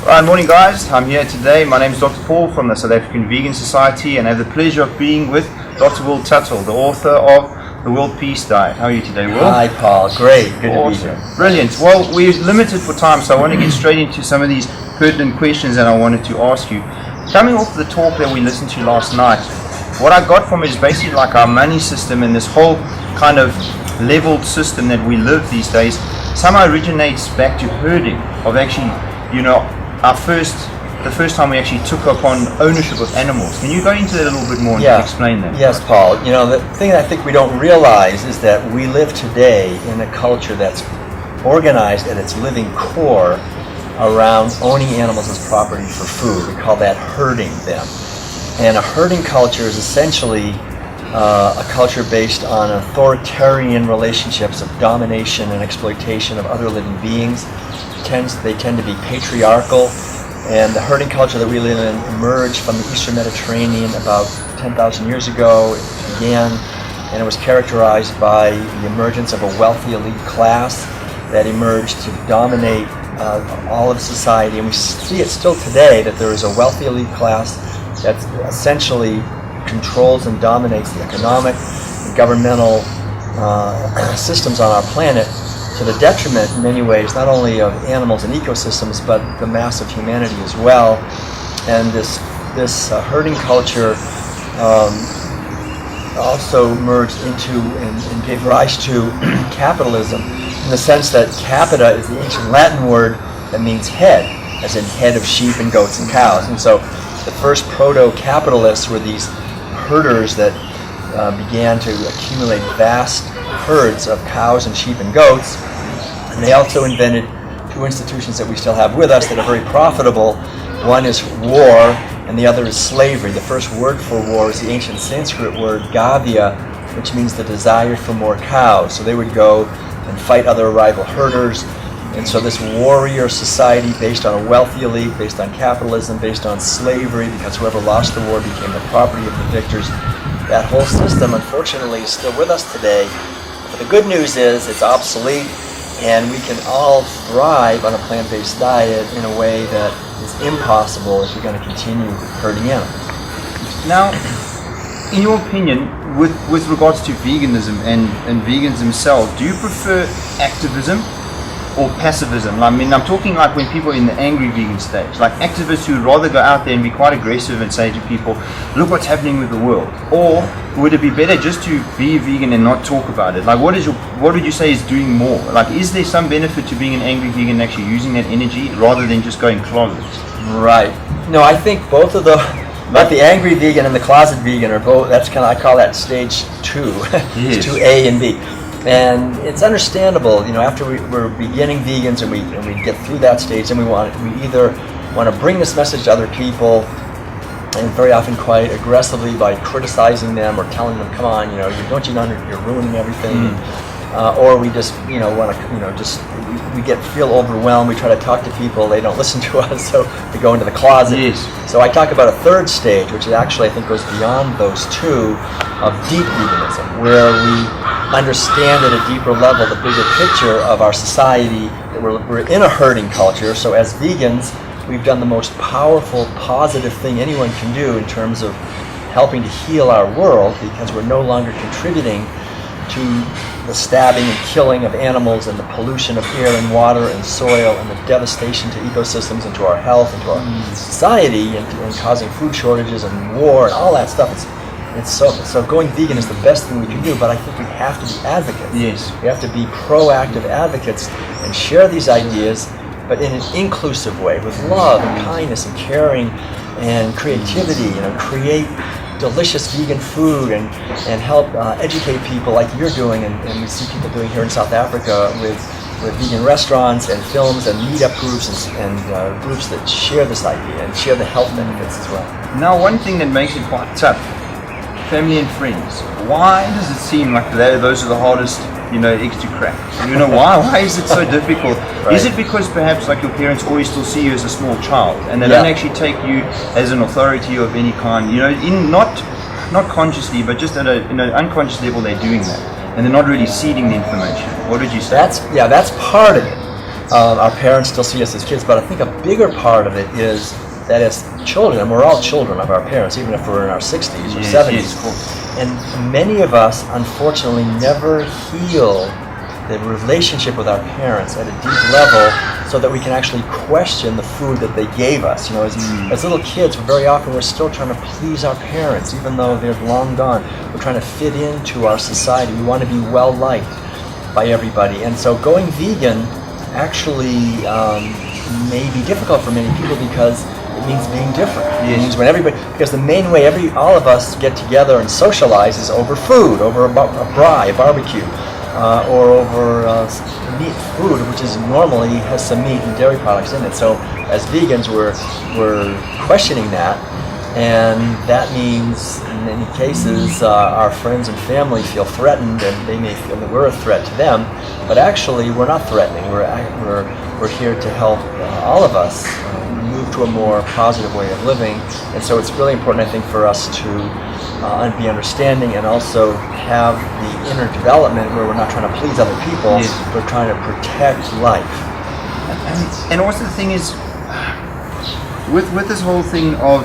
Right, morning guys, I'm here today. My name is Dr. Paul from the South African Vegan Society, and I have the pleasure of being with Dr. Will Tuttle, the author of The World Peace Diet. How are you today, Will? Hi Paul, great, good to be here. Brilliant. Well, we're limited for time, so I want to get straight into some of these pertinent questions that I wanted to ask you. Coming off the talk that we listened to last night, what I got from it is basically like our money system and this whole kind of leveled system that we live these days somehow originates back to herding, of actually, the first time we actually took upon ownership of animals. Can you go into that a little bit more and explain that? Yes, Paul. The thing that I think we don't realize is that we live today in a culture that's organized at its living core around owning animals as property for food. We call that herding them. And a herding culture is essentially a culture based on authoritarian relationships of domination and exploitation of other living beings. They tend to be patriarchal, and the herding culture that we live in emerged from the Eastern Mediterranean about 10,000 years ago. It began, and it was characterized by the emergence of a wealthy elite class that emerged to dominate all of society. And we see it still today, that there is a wealthy elite class that essentially controls and dominates the economic and governmental systems on our planet, to the detriment in many ways not only of animals and ecosystems but the mass of humanity as well. And this herding culture also merged into and gave rise to capitalism, in the sense that capita is the ancient Latin word that means head, as in head of sheep and goats and cows. And so the first proto-capitalists were these herders that began to accumulate vast herds of cows and sheep and goats. And they also invented two institutions that we still have with us that are very profitable. One is war, and the other is slavery. The first word for war is the ancient Sanskrit word gavya, which means the desire for more cows. So they would go and fight other rival herders. And so this warrior society based on a wealthy elite, based on capitalism, based on slavery, because whoever lost the war became the property of the victors, that whole system unfortunately is still with us today. But the good news is it's obsolete, and we can all thrive on a plant-based diet in a way that is impossible if you're going to continue herding animals. Now, in your opinion, with regards to veganism and vegans themselves, do you prefer activism or pacifism? I mean, I'm talking like when people are in the angry vegan stage, like activists who would rather go out there and be quite aggressive and say to people, look what's happening with the world. Or would it be better just to be vegan and not talk about it? Like, what would you say is doing more? Like, is there some benefit to being an angry vegan and actually using that energy rather than just going closet? Right. No, I think both of the, but the angry vegan and the closet vegan are both, that's kind of, I call that stage 2. Yes. 2A and B. And it's understandable, after we're beginning vegans and we get through that stage, and we either want to bring this message to other people, and very often quite aggressively by criticizing them or telling them, come on, don't you know you're ruining everything, or we just want to we feel overwhelmed. We try to talk to people, they don't listen to us, so we go into the closet. Yes. So I talk about a third stage, which actually I think goes beyond those two, of deep veganism, where we understand at a deeper level the bigger picture of our society, that we're in a herding culture. So as vegans, we've done the most powerful, positive thing anyone can do in terms of helping to heal our world, because we're no longer contributing to the stabbing and killing of animals and the pollution of air and water and soil and the devastation to ecosystems and to our health and to our society, and causing food shortages and war and all that stuff. So going vegan is the best thing we can do, but I think we have to be advocates. Yes. We have to be proactive advocates and share these ideas, but in an inclusive way, with love and kindness and caring and creativity, create delicious vegan food and help educate people like you're doing, and we see people doing here in South Africa with vegan restaurants and films and meetup groups and groups that share this idea and share the health benefits as well. Now, one thing that makes it quite tough, family and friends. Why does it seem like those are the hardest, eggs to crack? Why is it so difficult? Right. Is it because perhaps like your parents always still see you as a small child, and they don't actually take you as an authority of any kind? In not consciously, but just at an unconscious level, they're doing that, and they're not really seeding the information. What would you say? That's part of it. Our parents still see us as kids, but I think a bigger part of it is that as children, and we're all children of our parents, even if we're in our 60s or 70s, yes, and many of us, unfortunately, never heal the relationship with our parents at a deep level so that we can actually question the food that they gave us. You know, as little kids, very often we're still trying to please our parents, even though they're long gone. We're trying to fit into our society. We want to be well-liked by everybody. And so going vegan actually may be difficult for many people because it means being different. It means when everybody, because the main way all of us get together and socialize is over food, over a braai, a barbecue, or over meat food, which is normally has some meat and dairy products in it. So as vegans, we're questioning that, and that means in many cases our friends and family feel threatened, and they may feel that we're a threat to them. But actually, we're not threatening. We're here to help all of us move to a more positive way of living, and so it's really important, I think, for us to be understanding and also have the inner development where we're not trying to please other people, we're trying to protect life. And also the thing is, with this whole thing of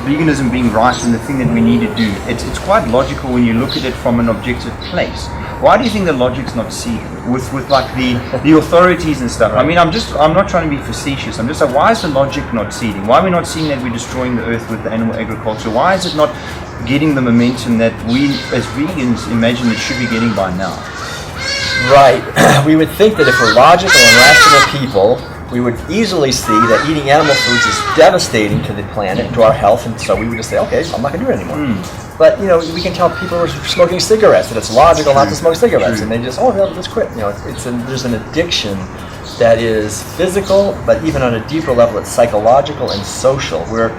veganism being right and the thing that we need to do, it's quite logical when you look at it from an objective place. Why do you think the logic's not seen with like the authorities and stuff? Right. I mean, I'm not trying to be facetious. I'm just like, why is the logic not seeding? Why are we not seeing that we're destroying the earth with the animal agriculture? Why is it not getting the momentum that we as vegans imagine it should be getting by now? Right. We would think that if we're logical and rational people, we would easily see that eating animal foods is devastating to the planet and to our health, and so we would just say, okay, I'm not going to do it anymore. But, you know, we can tell people who are smoking cigarettes that it's logical not to smoke cigarettes, and they just, they'll just quit. You know, there's an addiction that is physical, but even on a deeper level, it's psychological and social. We're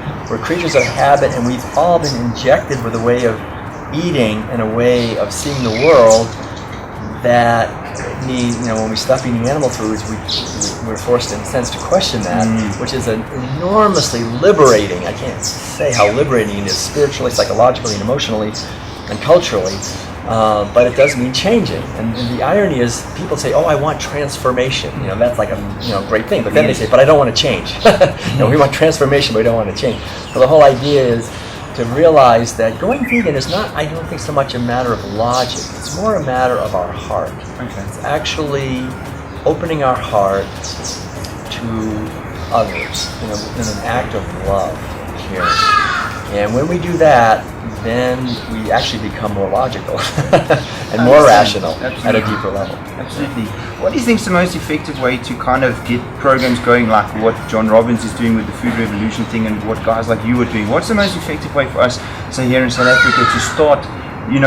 creatures of habit, and we've all been injected with a way of eating and a way of seeing the world that means, you know, when we stop eating animal foods, we're forced, in a sense, to question that, which is enormously liberating. I can't say how liberating it is spiritually, psychologically, and emotionally, and culturally. But it does mean changing. And the irony is, people say, "Oh, I want transformation." You know, that's like a great thing. But then they say, "But I don't want to change." We want transformation, but we don't want to change. So the whole idea is to realize that going vegan is not, I don't think, so much a matter of logic. It's more a matter of our heart. Okay. It's actually opening our heart to others in an act of love and caring. And when we do that, then we actually become more logical and more rational at a deeper level. Absolutely. What do you think is the most effective way to kind of get programs going, like what John Robbins is doing with the Food Revolution thing and what guys like you are doing? What's the most effective way for us, say here in South Africa, to start,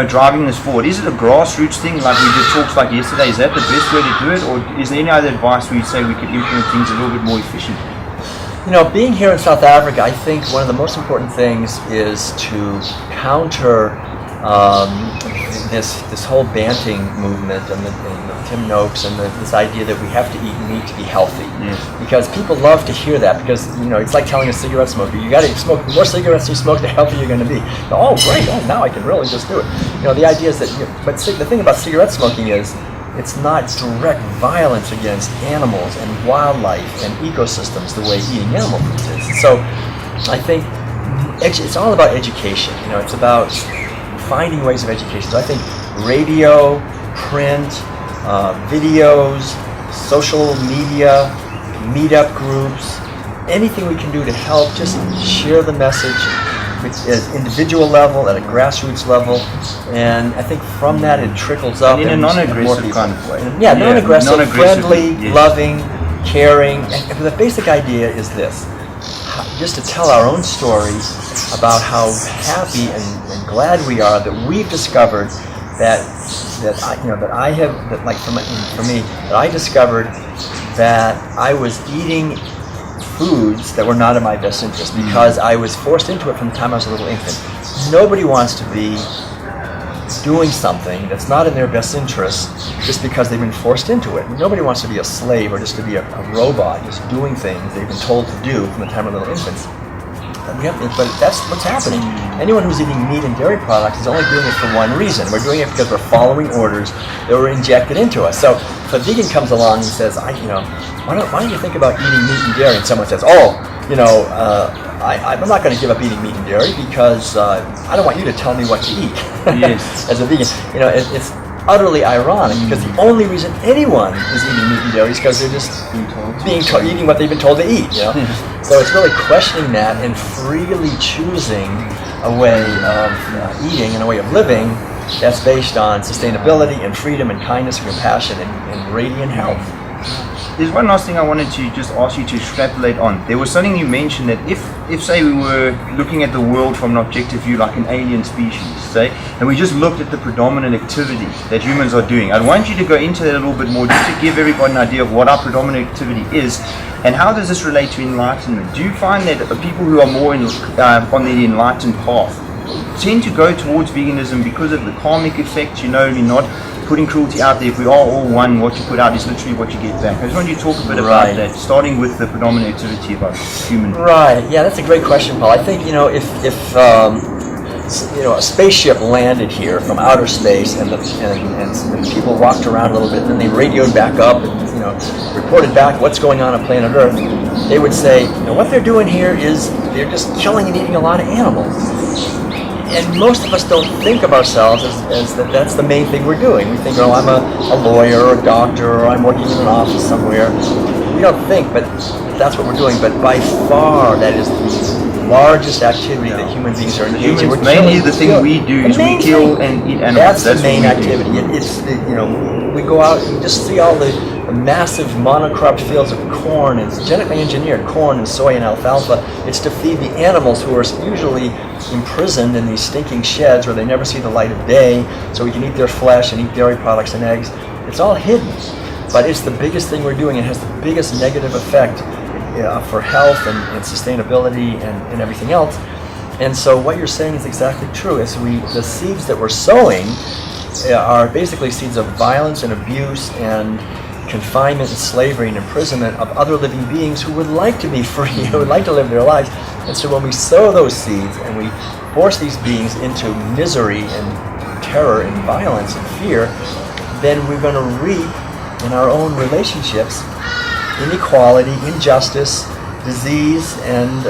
driving this forward? Is it a grassroots thing like we did talks like yesterday? Is that the best way to do it? Or is there any other advice where you say we could implement things a little bit more efficiently? Being here in South Africa, I think one of the most important things is to counter this whole banting movement and the Tim Noakes and this idea that we have to eat meat to be healthy. Yes. Because people love to hear that, because it's like telling a cigarette smoker, you got to smoke, the more cigarettes you smoke, the healthier you're going to be. Oh, great! Oh, now I can really just do it. The idea is that. But the thing about cigarette smoking is, it's not direct violence against animals and wildlife and ecosystems the way eating animal foods is. So I think it's all about education. It's about finding ways of education. So I think radio, print, videos, social media, meetup groups, anything we can do to help just share the message at individual level, at a grassroots level, and I think from that it trickles up in a non-aggressive kind of way. Non-aggressive, friendly, loving, caring, and the basic idea is this: just to tell our own story about how happy and glad we are that we've discovered that I discovered that I was eating foods that were not in my best interest because I was forced into it from the time I was a little infant. Nobody wants to be doing something that's not in their best interest just because they've been forced into it. Nobody wants to be a slave or just to be a robot just doing things they've been told to do from the time of little infants. but that's what's happening. Anyone who's eating meat and dairy products is only doing it for one reason. We're doing it because we're following orders that were injected into us. So if a vegan comes along and says, why don't you think about eating meat and dairy? And someone says, I'm not going to give up eating meat and dairy because I don't want you to tell me what to eat. Yes. As a vegan, it's utterly ironic because the only reason anyone is eating meat and dairy is because they're just eating what they've been told to eat. So it's really questioning that and freely choosing a way of eating and a way of living that's based on sustainability and freedom and kindness and compassion and radiant health. There's one last thing I wanted to just ask you to extrapolate on. There was something you mentioned that if say we were looking at the world from an objective view like an alien species, say, and we just looked at the predominant activity that humans are doing, I'd want you to go into that a little bit more just to give everybody an idea of what our predominant activity is and how does this relate to enlightenment. Do you find that people who are more on the enlightened path tend to go towards veganism because of the karmic effect, you're not putting cruelty out there? If we are all one, what you put out is literally what you get back. I just want you to talk a bit about that, starting with the predominant activity about human. Right. Yeah, that's a great question, Paul. I think if a spaceship landed here from outer space and people walked around a little bit, and then they radioed back up and reported back what's going on planet Earth, they would say, what they're doing here is they're just killing and eating a lot of animals. And most of us don't think of ourselves as that's the main thing we're doing. We think, I'm a lawyer or a doctor or I'm working in an office somewhere. We don't think, but that's what we're doing. But by far, that is the largest activity that human beings are engaged in. Mainly the thing we do is we kill and eat animals. That's the main activity. We go out and just see all the massive monocropped fields of corn. It's genetically engineered corn and soy and alfalfa. It's to feed the animals who are usually imprisoned in these stinking sheds where they never see the light of day, so we can eat their flesh and eat dairy products and eggs. It's all hidden, but it's the biggest thing we're doing. It has the biggest negative effect for health and sustainability and everything else. And so what you're saying is exactly true. The seeds that we're sowing are basically seeds of violence and abuse and confinement and slavery and imprisonment of other living beings who would like to be free, who would like to live their lives. And so when we sow those seeds and we force these beings into misery and terror and violence and fear, then we're going to reap in our own relationships inequality, injustice, disease, and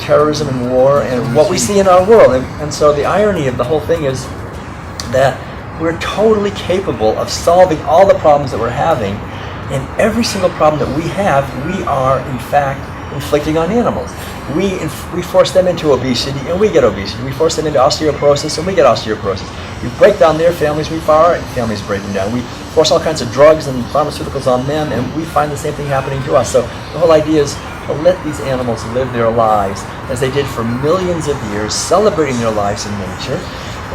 terrorism and war, and what we see in our world. And so the irony of the whole thing is that we're totally capable of solving all the problems that we're having, and every single problem that we have, we are in fact inflicting on animals. We force them into obesity and we get obesity. We force them into osteoporosis and we get osteoporosis. We break down their families, we find our families breaking down. We force all kinds of drugs and pharmaceuticals on them and we find the same thing happening to us. So the whole idea is to let these animals live their lives as they did for millions of years, celebrating their lives in nature.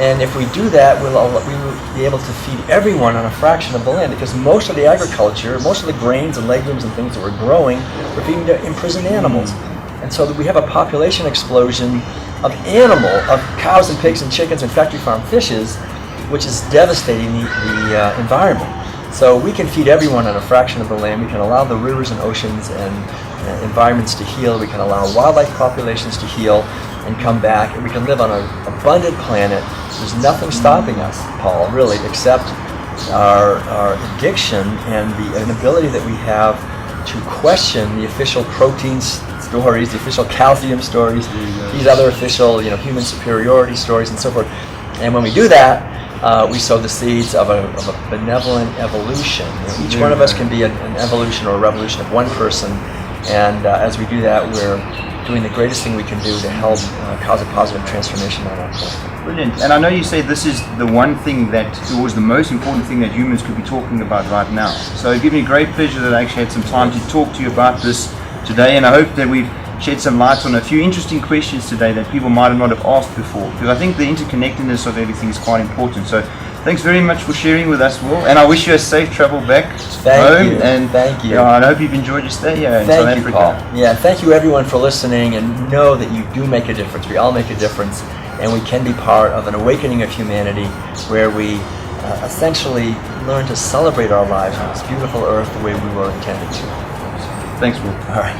And if we do that, we will be able to feed everyone on a fraction of the land, because most of the agriculture, most of the grains and legumes and things that we're growing, we're feeding to imprisoned animals. And so that we have a population explosion of cows and pigs and chickens and factory farm fishes, which is devastating the environment. So we can feed everyone on a fraction of the land. We can allow the rivers and oceans and environments to heal. We can allow wildlife populations to heal and come back, and we can live on an abundant planet. There's nothing stopping us, Paul, really, except our addiction and the inability that we have to question the official protein stories, the official calcium stories, these other official, human superiority stories, and so forth. And when we do that, we sow the seeds of a benevolent evolution. Each one of us can be an evolution or a revolution of one person, and as we do that, we're doing the greatest thing we can do to help cause a positive transformation on our planet. Brilliant. And I know you say this is the one thing that was the most important thing that humans could be talking about right now. So it gives me great pleasure that I actually had some time to talk to you about this today, and I hope that we've shed some light on a few interesting questions today that people might not have asked before, because I think the interconnectedness of everything is quite important. So thanks very much for sharing with us, Will, and I wish you a safe travel back home. Thank you. I hope you've enjoyed your stay here in South Africa. Paul. Yeah, thank you everyone for listening, and know that you do make a difference. We all make a difference, and we can be part of an awakening of humanity where we essentially learn to celebrate our lives on this beautiful earth the way we were intended to. Thanks, Will. All right.